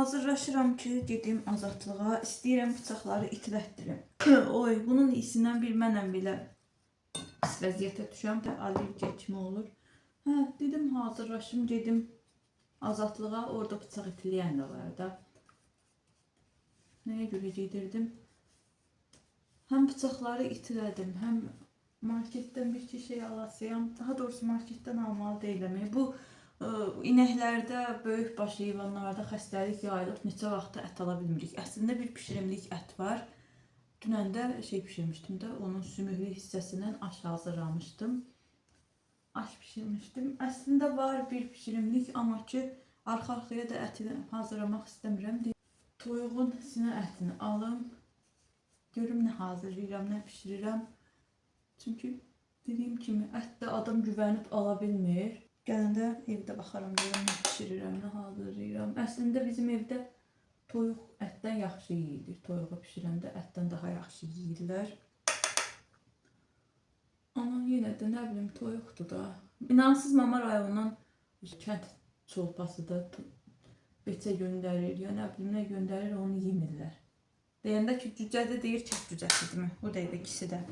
hazırlaşıram ki, gedim azadlığa. İstəyirəm bıçaqları itilətdirim. Oy, bunun isindən bir mənəm belə pis vəziyyətə düşəm də, allergiya kimi olur. Hə, dedim hazırlaşım, gedim azadlığa, orada bıçaq itiləyən də var da. Nəyə görə gedirdim? Həm bıçaqları itilədim, həm marketdən bir iki şey alasıyam. Daha doğrusu marketdən almalı deyiləm. Bu inəklərdə, böyük baş heyvanlarda xəstəlik yayılıb, neçə vaxtda ət ala bilmirik. Əslində bir pişirimlik ət var. Dünən də şey pişirmişdim də, onun sümüklü hissəsindən aş hazırlamışdım. Aş pişirmişdim. Əslində var bir pişirimlik, amma ki, arxa-arxaya da ətini hazırlamaq istəmirəm. Toyuğun sinə ətini alım. Görüm nə hazırlayıram, nə pişirirəm. Çünki dediyim kimi, ətdə adam güvənib ala bilmir. Gələndə evdə baxaram, görüm nə pişirirəm, nə hazırlayıram. Əslində bizim evdə toyuq ətdən yaxşı yeyilir. Toyuğu pişirəndə ətdən daha yaxşı yeyirlər. Amma yenə də nə bilim, toyuqdur da. İnansız Mama rayonundan kənd çolpası da beçə göndərir, ya nə bilim nə göndərir, onu yemirlər. Deyəndə ki, cücədə deyir, kət cücəsidir mi? O deyil ikisi də.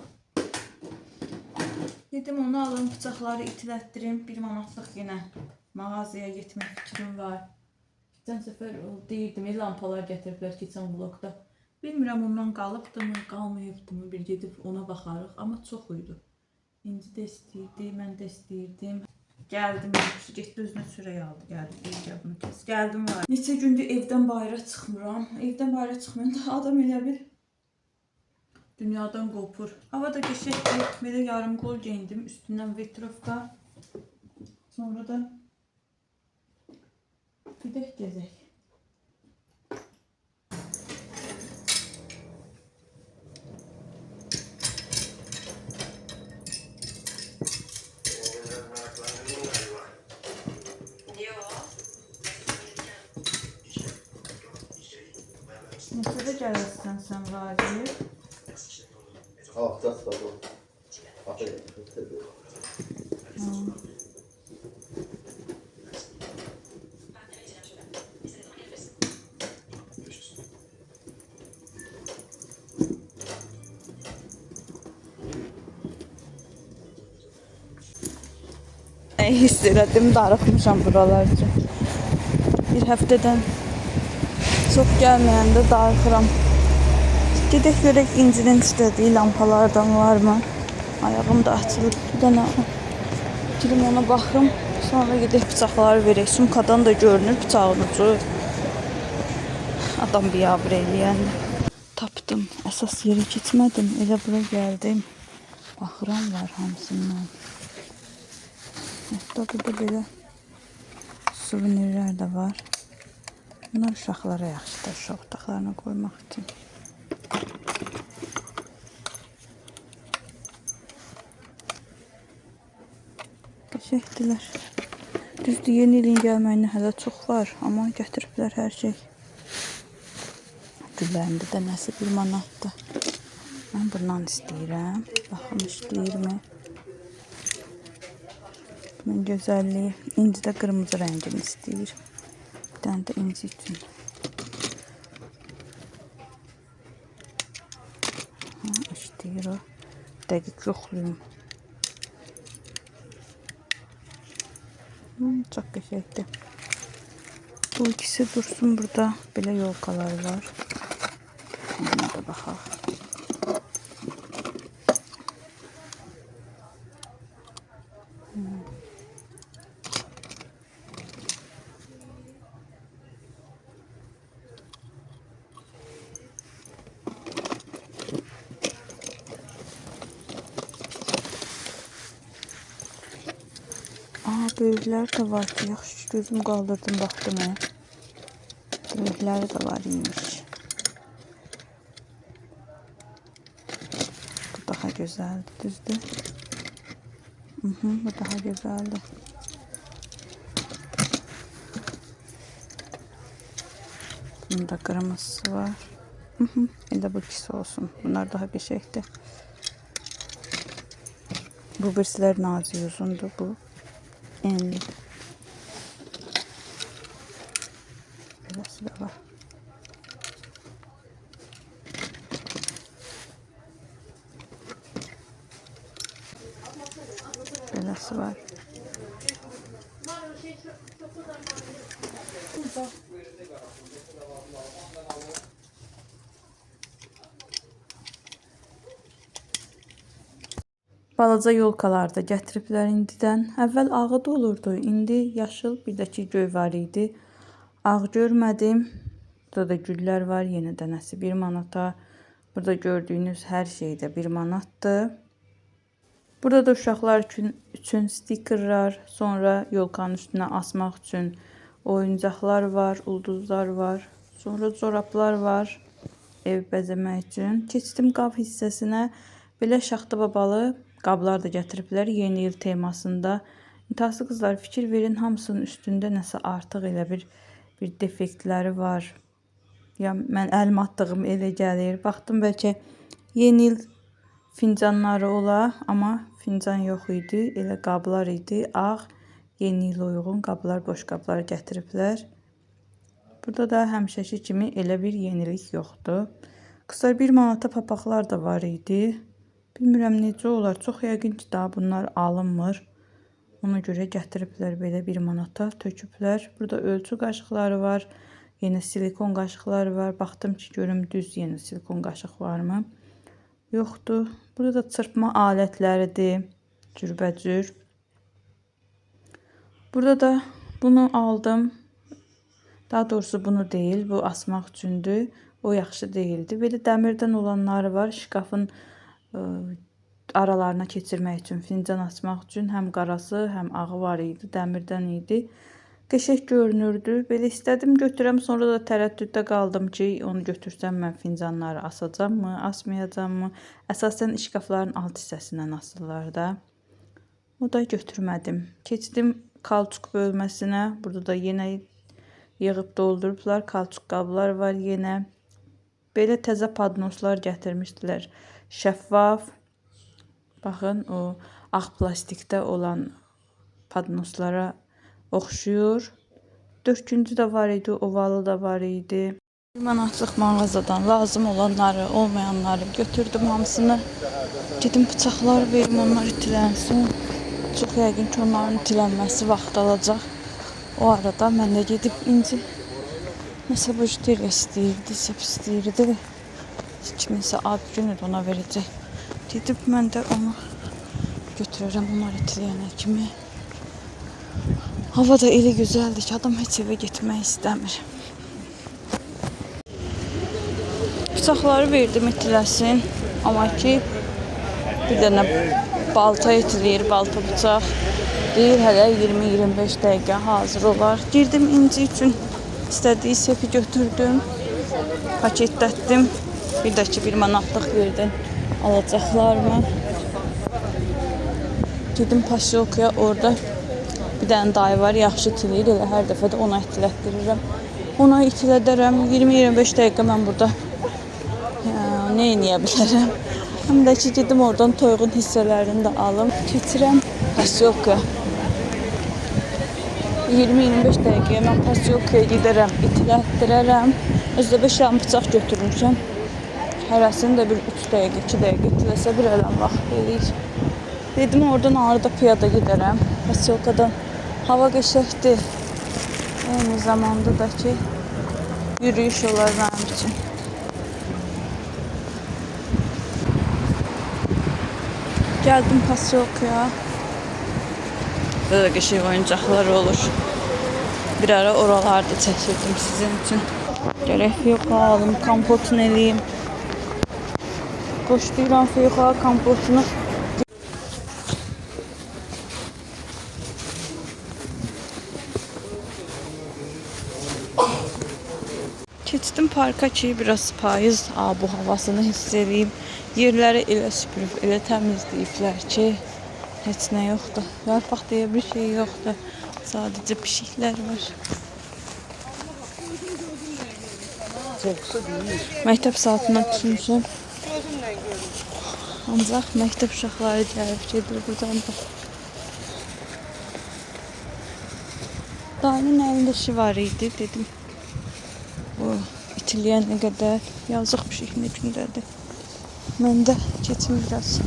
Dedim onu alım, bıçaqları itilətdirim. 1 manatlıq yenə mağazaya getmək fikrim var. Geçən səfər deyirdim, lampalar gətiriblər keçən vlogda. Bilmirəm ondan qalıbdımı, qalmayıbdımı, bir gedib ona baxarıq. Amma çox uydu. İnci də istəyirdi, mən də istəyirdim. Gəldim, getdi özünə çörək aldı, gəldi, deyir bunu kes. Gəldim var. Neçə gündür evdən bayıra çıxmıram. Evdən bayıra çıxmayanda adam elə bir dünyadan qopur. Hava da qəşəngdir. Belə yarım qol geyindim. Üstündən vetrovka. Sonra da gedək gəzək. Neçədə gəlirsən sən Vagif? That's the one. Hiss elədim, darıxmışam buralar üçün. Bir həftədən çox gəlməyəndə darıxıram. Gedək görək İncinin istədiyi lampalardan varmı? Ayağım da açılır. Bir dənə girim ona baxım. Sonra gedək bıçaqları verək. Sumkadan da görünür bıçağın ucu. Adam biabır eləyəndə. Tapdım. Əsas yerə keçmədim. Elə bura gəldim. Baxıram var hamısından. Hətta burada belə suvenirlər də var. Bunlar uşaqlara yaxşıdır. Uşaq otaqlarına qoymaq üçün. Qəşəngdilər. Düzdür, yeni ilin gəlməyinə hələ çox var, amma gətiriblər hər şey. Güllərində də nəsə 1 manatdır. Mən bundan istəyirəm. Baxım işləyirmi? Bunun gözəlliyi. İnci də qırmızı rəngini istəyir. Bir dənə də inci üçün. İşləyir o. Dəqiq yoxluyum. Çok qəşəngdir. Bu ikisi dursun burada. Belə yolkalar var. Ona da baxaq. Böyüklər də var ki, yaxşı gözüm qaldırdım, baxdım. Böyükləri də var imiş. Bu daha gözəldir, düzdür? Bu daha gözəldir. Bunun da qırmızısı var. Elə bu ikisi olsun. Bunlar daha qəşəngdir. Bu birisilər nazik uzundur, bu enli. Burası da var. Beləsi var. Balaca yolkalar da gətiriblər indidən. Əvvəl ağıd olurdu, indi yaşıl, bir də ki göy var idi. Ağ görmədim. Burada da güllər var, yenə dənəsi 1 manata. Burada gördüyünüz hər şey də 1 manatdır. Burada da uşaqlar üçün stikerlər, sonra yolkanın üstünə asmaq üçün oyuncaqlar var, ulduzlar var. Sonra corablar var, ev bəzəmək üçün. Keçdim qab hissəsinə. Belə şaxta babalı qablar da gətiriblər yeni il temasında. İntihaslı qızlar, fikir verin, hamısının üstündə nəsə artıq elə bir defektləri var. Ya mən əlim atdığım elə gəlir. Baxdım bəlkə yeni il fincanları ola, amma fincan yox idi. Elə qablar idi. Ağ, yeni il uyğun qablar, boş qablar gətiriblər. Burada da həmişəki kimi elə bir yenilik yoxdur. Qızlar 1 manata papaqlar da var idi. Bilmirəm necə olar. Çox yəqin ki daha bunlar alınmır. Ona görə gətiriblər belə 1 manata töküblər. Burada ölçü qaşıqları var. Yenə silikon qaşıqları var. Baxdım ki görüm düz yenə silikon qaşıq varmı? Yoxdur. Burada da çırpma alətləridir. Cürbəcür. Burada da bunu aldım. Daha doğrusu bunu deyil. Bu asmaq üçündür. O yaxşı deyildi. Belə dəmirdən olanları var. Şkafın aralarına keçirmək üçün, fincan açmaq üçün həm qarası, həm ağı var idi, dəmirdən idi. Qəşəng görünürdü. Belə istədim götürəm, sonra da tərəddüddə qaldım ki, onu götürsəm mən fincanları asacağam mı, asmayacağam mı? Əsasən şkafların alt hissəsindən asırlar da. O da götürmədim. Keçdim kalçuk bölməsinə. Burada da yenə yığıb doldurublar. Kalçuk qablar var yenə. Belə təzə padnoslar gətirmişdilər. Şəffaf. Baxın, o ağ plastikdə olan padnoslara oxşuyur. 4-cü də var idi, ovalı da var idi. 1 manatlıq mağazadan lazım olanları, olmayanları götürdüm hamısını. Gedim bıçaqlar verim, onlar itilənsin. Çox yəqin ki onların itilənməsi vaxt alacaq. O arada mən də gedib inci nəsə bujteriya istəyirdi, sep istəyirdi. Kiminsə ad günüdür, ona verəcək. Gedib mən də onu götürərəm, onlar itiləyənə kimi. Hava da elə gözəldir ki, adam heç evə getmək istəmir. Bıçaqları verdim itiləsin. Amma ki, bir dənə balta itiləyir, balta bıçaq. Deyir, hələ 20-25 dəqiqə hazır olar. Girdim inci üçün istədiyi sepi götürdüm. Paketlətdim. Bir də ki, 1 manatlıq yerdən alacaqlarımı. Gedim paşyolkaya, orada bir dənə dayı var, yaxşı itiləyir. Elə hər dəfə də ona itilətdirirəm. Ona itilədərəm. 20-25 dəqiqə mən burada nə eləyə bilərəm. Həm də ki, gedim oradan toyğun hissələrini də alım. Keçirəm paşyolkaya. 20-25 dəqiqəyə mən paşyolkaya gedərəm, itilətdirərəm. Özdə 5 dənə bıçaq götürmüşəm. Hərəsini də bir 3 dəqiqə, 2 dəqiqə itiləsə bir ələm vaxt verir. Dedim oradan arada piyada gedərəm. Paşyolkadan hava qəşəkdir. Eyni zamanda da ki yürüyüş olar mənim üçün. Gəldim paşyolkaya. Burada da qəşəng oyuncaqlar olur. Bir ara oralarda çəkirdim sizin üçün. Gərək fiyuqa alım, kompotunu eləyim. Qoşlayıram fiyuqa kompotunu. Keçdim parka ki, biraz payız bu havasını hiss edeyim. Yerləri elə süpürüb, elə təmizləyiblər ki, heç nə yoxdur. Yarpaq deyə bir şey yoxdur. Sadəcə pişiklər var. Məktəb saatına düşmüşəm. Ancaq məktəb uşaqları gəlib gedir buradan da. Dayının əlində işi var idi, dedim. O itiləyənə qədər yazıq pişik nə gündədir. Mən də keçim biraz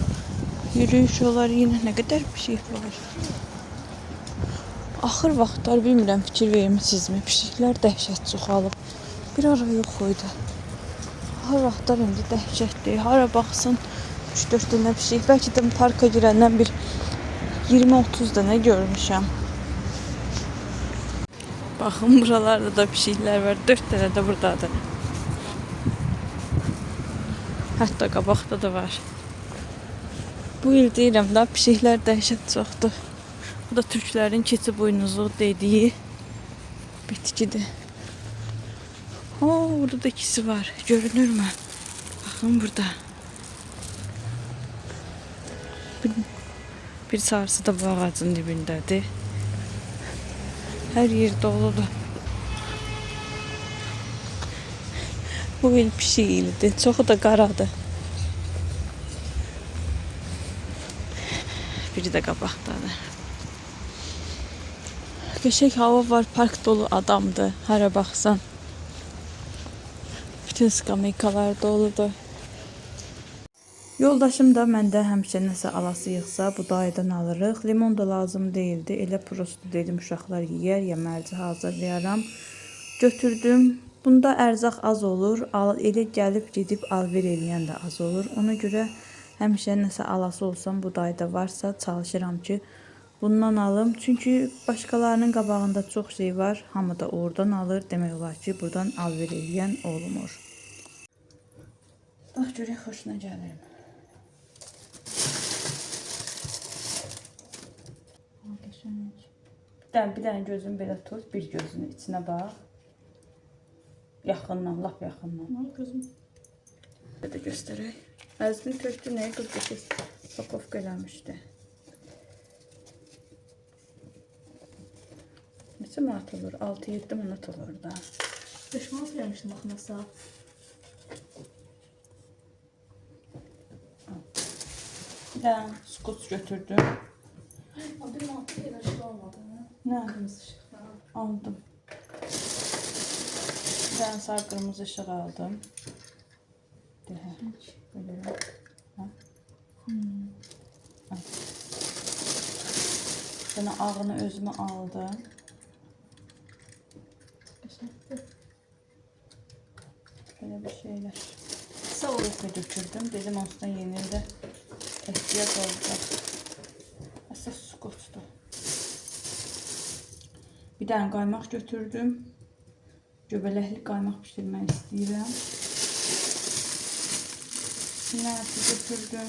Yürüyüş olar yine ne kadar bir şey var. Axır vaxtlar bilmirəm fikir vermisinizmi? Pişiklər dəhşət çoxalıb. Bir ara yox idi. Axır vaxtlar indi dəhşətdir. Hara baxsın 3-4 dənə pişik. Bəlkə də parka girəndən bir 20-30 dənə görmüşəm. Baxın buralarda da pişiklər var. 4 dənə də buradadır. Hətta qabaqda da var. Bu il deyirəm da pişiklər dəhşət çoxdur. Bu da Türklərin keçi boynuzluğu dediyi bitkidir. Burada da ikisi var. Görünür mü? Bakın burada. Bir sarısı da bu ağacın dibindədir. Hər yer doludur. Bu il pişik ilidir. Çoxu da qaradır. Biri də qabaqdadır. Qəşəng hava var, park dolu adamdır. Hara baxsan. Bütün skameykalar doludur. Yoldaşım da məndə həmişə nəsə alası yığsa, bu dayıdan alırıq. Limon da lazım değildi. Elə prosto dedim uşaqlar yeyər, yemərci hazırlayaram. Götürdüm. Bunda ərzaq az olur. Elə gəlib gedib alver eləyən də az olur. Ona görə həmişə nəsə alası olsam, bu dayıda varsa çalışıram ki, bundan alım. Çünki başqalarının qabağında çox şey var. Hamı da oradan alır. Demək olar ki, buradan alver eləyən olmur. Bax görək xoşuna gəlir. Bir dənə gözünü belə tut, bir gözünü içinə bax. Yaxından, lap yaxından. Gözüm. Belə də göstərək. Əzmi tökdü, nəyə qız qəşək pakovka eləmişdi. Neçə manat olur? 6-7 manat olur da. 5 manat vermişdim makinası. Bir dənə skuts götürdüm. Bir manat bir ışık olmadı. Nə? Kırmızı ışık. Aldım. Bir dənə sarı qırmızı ışıq aldım. Deyək. Belə. Sonra ağını özümə aldım. Böyle bir şeyler. Kısa olursa götürdüm. Dedim aslında yenildi. İhtiyaç olacak. Əsas skotstu. Bir tane kaymak götürdüm. Göbələkli kaymak pişirmək istəyirəm. Sinəsi götürdüm.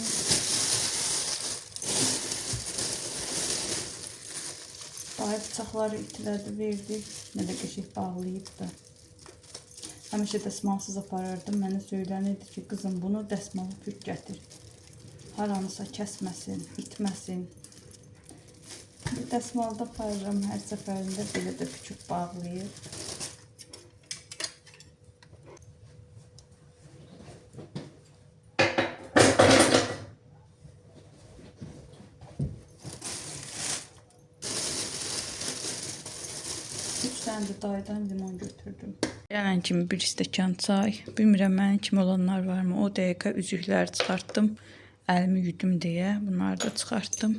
Dayı bıçaqları itilədi, verdi. Nə də qəşək bağlayıb da. Həmişə dəsmalsız aparırdım. Mənə söylənirdi ki, qızım bunu dəsmalı pük gətir. Haranısa kəsməsin, itməsin. Dəsmalda aparıram hər səfərində belə də püküb bağlayıb. Mən də dayıdan limon götürdüm. Gələn kimi bir stəkan çay. Bilmirəm mənim kimi olanlar varmı? O dəqiqə üzükləri çıxartdım. Əlimi yudum deyə. Bunları da çıxartdım.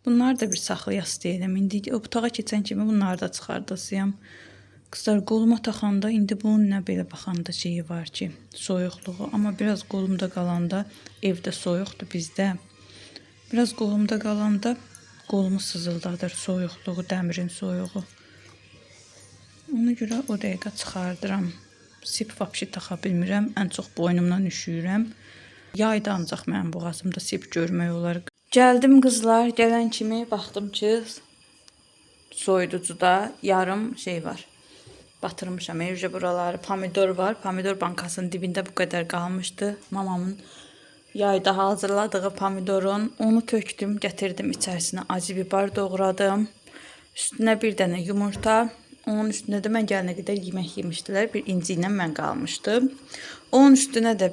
Bunlar da bir saxlayası deyiləm. İndi otağa keçən kimi bunları da çıxardasıyam. Qızlar qoluma taxanda indi bunun nə belə baxanda şeyi var ki, soyuqluğu. Amma biraz qolumda qalanda evdə soyuqdur bizdə. Biraz qolumda qalanda qolumu sızıldadır soyuqluğu, dəmirin soyuğu. Ona görə o dəqiqə çıxardıram. Sip vapşı taxa bilmirəm. Ən çox boynumdan üşüyürəm. Yayda ancaq mənim boğazımda sip görmək olar. Gəldim qızlar. Gələn kimi baxdım ki, soyuducuda yarım şey var. Batırmışam. Evcə buraları pomidor var. Pomidor bankasının dibində bu qədər qalmışdı. Mamamın yayda hazırladığı pomidorun. Onu tökdüm, gətirdim içərisinə. Acı biber doğradım. Üstünə bir dənə yumurta. Onun üstüne de mən gələnə qədər yemək yemişdilər. Bir inci ilə mən qalmışdım. Onun üstüne de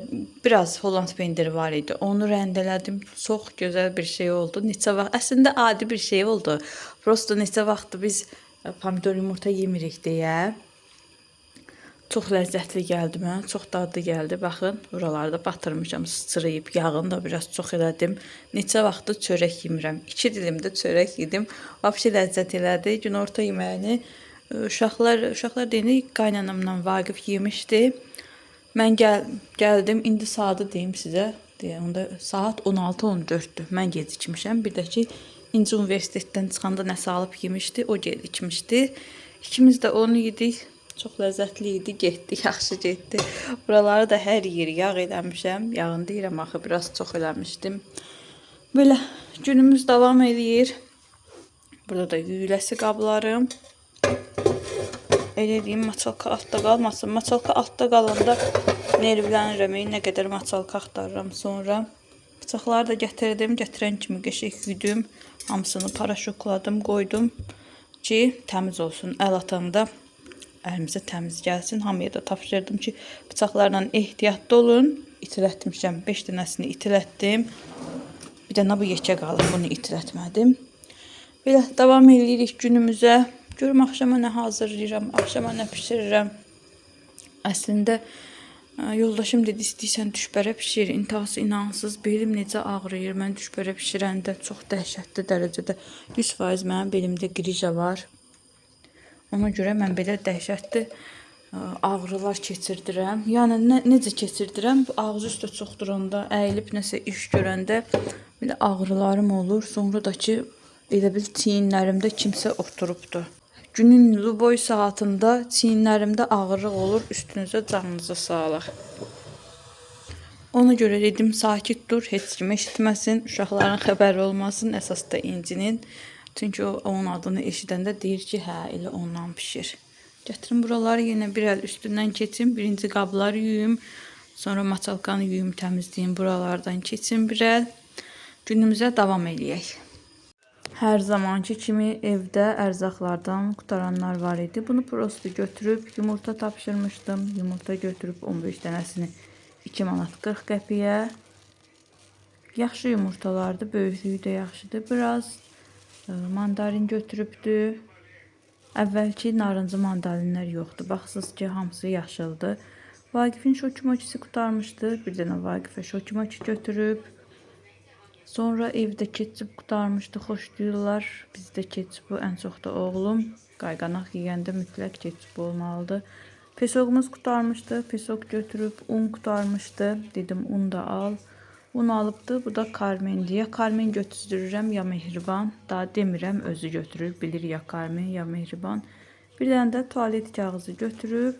biraz Holland pendiri var idi. Onu rəndələdim. Çox gözəl bir şey oldu. Neçə vaxt, əslində adi bir şey oldu. Prosto neçə vaxtdır biz pomidor yumurta yemirik deyə. Çox ləzzətli gəldi mənə, çox dadlı gəldi. Baxın, buralarda batırmışam, sıçrayıb, yağını da biraz çox elədim. Neçə vaxtdır çörək yemirəm. 2 dilimdə çörək yedim. Vəbşi ləzzət elədi. Günorta yeməyini uşaqlar deyəndə qaynanamla Vaqif yemişdi. Mən gəldim, indi saatı deyim sizə. Onda saat 16:14-dür. Mən gecikmişəm. Bir də ki, İnci Universitetdən çıxanda nəsə alıb yemişdi, o gecikmişdi. İkimiz də onu yedik. Çox ləzzətli idi, getdi, yaxşı getdi. Buraları da hər yeri yağ eləmişəm. Yağını deyirəm axı, biraz çox eləmişdim. Belə günümüz davam edir. Burada da yüyüləsi qablarım. Elə deyim, maçalka altda qalmasın. Maçalka altda qalanda nervlənirəm. Nə qədər maçalka axtarıram sonra. Bıçaqları da gətirdim. Gətirən kimi qəşəng yudum. Hamısını paraşokladım, qoydum ki, təmiz olsun. Əl atanda əlimizə təmiz gəlsin. Hamıya da tapşırdım ki, bıçaqlarla ehtiyatlı olun. İtilətmişəm. 5 dənəsini itilətdim. Bir dənə bu yekə qalıb. Bunu itilətmədim. Belə davam edirik günümüzə. Görüm axşama nə hazırlayıram, axşama nə pişirirəm. Əslində yoldaşım dedi, istəyirsən düşbərə pişir. İntihası inansız, belim necə ağrıyır. Mən düşbərə pişirəndə çox dəhşətli dərəcədə 100% mənim belimdə qrija var. Ona görə mən belə dəhşətli ağrılar keçirdirəm. Yəni necə keçirdirəm? Ağzı üstə çox duranda, əyilib nəsə iş görəndə belə ağrılarım olur. Sonra da ki, elə bil çiyinlərimdə kimsə oturubdur. Günün boy saatında çiyinlərimdə ağrılıq olur. Üstünüzə canınıza sağlıq. Ona görə dedim, sakit dur, heç kim eşitməsin, uşaqların xəbəri olmasın, əsas da İncinin. Çünki o onun adını eşidəndə deyir ki, hə, elə ondan pişir. Gətirin buraları yenə bir əl üstündən keçin. Birinci qabları yuyum. Sonra maçalkanı yuyum, təmizləyim. Buralardan keçin bir əl. Günümüzə davam eləyək. Hər zamanki kimi evdə ərzaqlardan qutaranlar var idi. Bunu prosto götürüb yumurta tapşırmışdım. Yumurta götürüb 15 dənəsini 2 manat 40 qəpiyə. Yaxşı yumurtalardı. Böyüklüyü də yaxşıdır. Biraz mandarin götürübdü. Əvvəlki narıncı mandarinlər yoxdur. Baxsız ki, hamısı yaşıldı. Vaqifin şokumoçisi qutarmışdı. Bir dənə Vaqifə şokumoçi götürüb. Sonra evdə ketçup qutarmışdı. Xoşlayırlar. Bizdə ketçupu ən çox da oğlum. Qayğanaq yeyəndə mütləq ketçup olmalıdır. Pesoğumuz qutarmışdı. Pesoq götürüb. Un qutarmışdı. Dedim, un da al. Un alıbdı. Bu da Carmen deyə. Carmen götürdürürəm ya Mehriban. Daha demirəm, özü götürür. Bilir ya Carmen ya Mehriban. Bir dənə də tualet kağızı götürüb.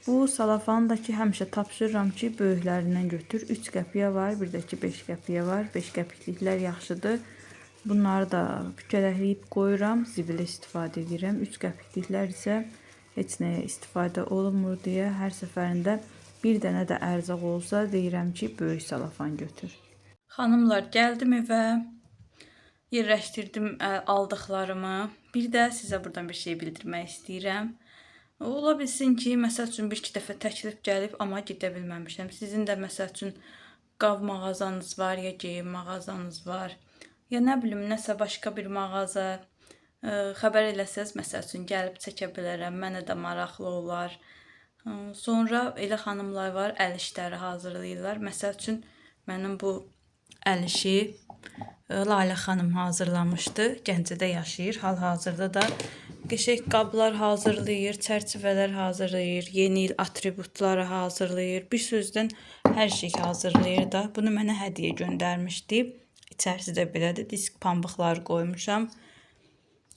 Bu salafanı da ki, həmişə tapşırıram ki, böyüklərindən götür. 3 qəpiyə var, bir də ki 5 qəpiyə var. 5 qəpikliklər yaxşıdır. Bunları da pükələyib qoyuram. Zibilə istifadə edirəm. 3 qəpikliklər isə heç nəyə istifadə olunmur deyə hər səfərində bir dənə də ərzaq olsa deyirəm ki, böyük salafan götür. Xanımlar, gəldim evə. Yerləşdirdim aldıqlarımı. Bir də sizə buradan bir şey bildirmək istəyirəm. Ola bilsin ki, məsəl üçün bir-iki dəfə təklif gəlib, amma gedə bilməmişəm. Sizin də məsəl üçün qav mağazanız var, ya geyim mağazanız var, ya nə bilim, nəsə başqa bir mağaza xəbər eləsəz, məsəl üçün gəlib çəkə bilərəm. Mənə də maraqlı olar. Sonra elə xanımlar var, əl işləri hazırlayırlar. Məsəl üçün mənim bu əl işi Lalə xanım hazırlamışdı. Gəncədə yaşayır. Hal-hazırda da qəşəng qablar hazırlayır, çərçivələr hazırlayır, yeni il atributları hazırlayır. Bir sözdən hər şey hazırlayır da. Bunu mənə hədiyyə göndərmişdi. İçərisi də belədir. Disk pambıqları qoymuşam.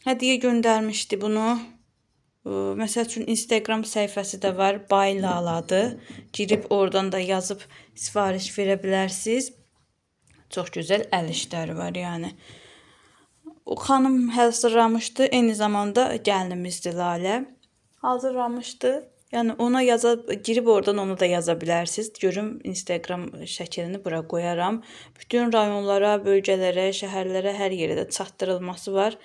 Hədiyyə göndərmişdi bunu. Məsəl üçün Instagram səhifəsi də var. Bay Laladır. Girib oradan da yazıb sifariş verə bilərsiniz. Çox gözəl əl işləri var yəni. O xanım hazırlamışdı. Eyni zamanda gəlinimizdir Lalə. Hazırlamışdı. Yəni ona girib oradan onu da yaza bilərsiniz. Görüm Instagram şəklini bura qoyaram. Bütün rayonlara, bölgələrə, şəhərlərə, hər yerə də çatdırılması var.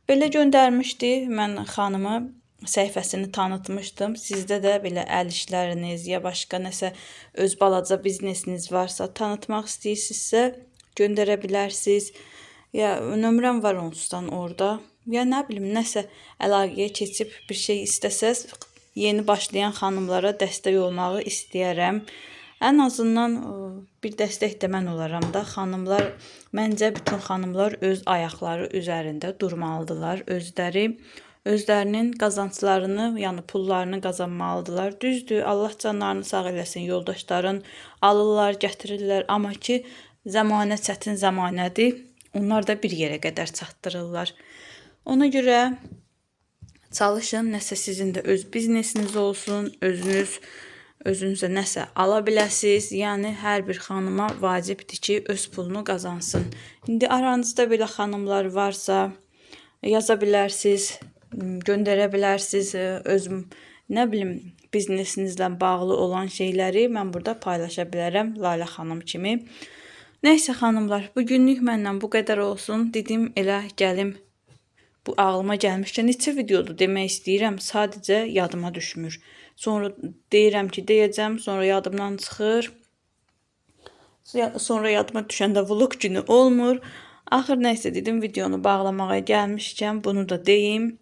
Belə göndərmişdi. Mən xanımı səhifəsini tanıtmışdım. Sizdə də belə əl işləriniz ya başqa nəsə öz balaca biznesiniz varsa, tanıtmaq istəyirsinizsə göndərə bilərsiniz. Ya nömrəm var onsuzdan orada. Ya nə bilim, nəsə əlaqəyə keçib bir şey istəsəz yeni başlayan xanımlara dəstək olmağı istəyərəm. Ən azından bir dəstək də mən olaram da. Xanımlar, məncə bütün xanımlar öz ayaqları üzərində durmalıdırlar. Özlərinin qazanclarını, yəni pullarını qazanmalıdırlar. Düzdür, Allah canlarını sağ eləsin, yoldaşların alırlar, gətirirlər. Amma ki, zəmanə çətin zəmanədir. Onlar da bir yerə qədər çatdırırlar. Ona görə çalışın, nəsə sizin də öz biznesiniz olsun, özünüzə nəsə ala biləsiniz. Yəni, hər bir xanıma vacibdir ki, öz pulunu qazansın. İndi aranızda belə xanımlar varsa, yaza bilərsiniz, göndərə bilərsiniz öz, nə bilim, biznesinizlə bağlı olan şeyləri mən burada paylaşa bilərəm, Lalə xanım kimi. Nəysə xanımlar, bugünlük məndən bu qədər olsun. Dedim, elə gəlim. Bu ağlıma gəlmişkən neçə videodur demək istəyirəm, sadəcə yadıma düşmür. Sonra deyirəm ki, deyəcəm, sonra yadımdan çıxır. Sonra yadıma düşəndə vlog günü olmur. Axır nəysə dedim, videonu bağlamağa gəlmişkən bunu da deyim.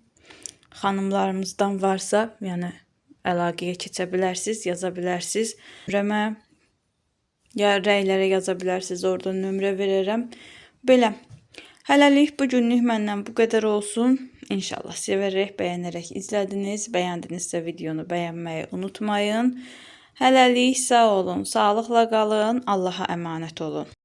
Xanımlarımızdan varsa, yəni əlaqəyə keçə bilərsiniz, yaza bilərsiniz. Nömrəmə, ya rəylərə yaza bilərsiniz, orada nömrə verərəm. Belə. Hələlik bugünlük məndən bu qədər olsun. İnşallah sevərək, bəyənərək izlədiniz. Bəyəndinizsə videonu bəyənməyi unutmayın. Hələlik sağ olun, sağlıqla qalın, Allaha əmanət olun.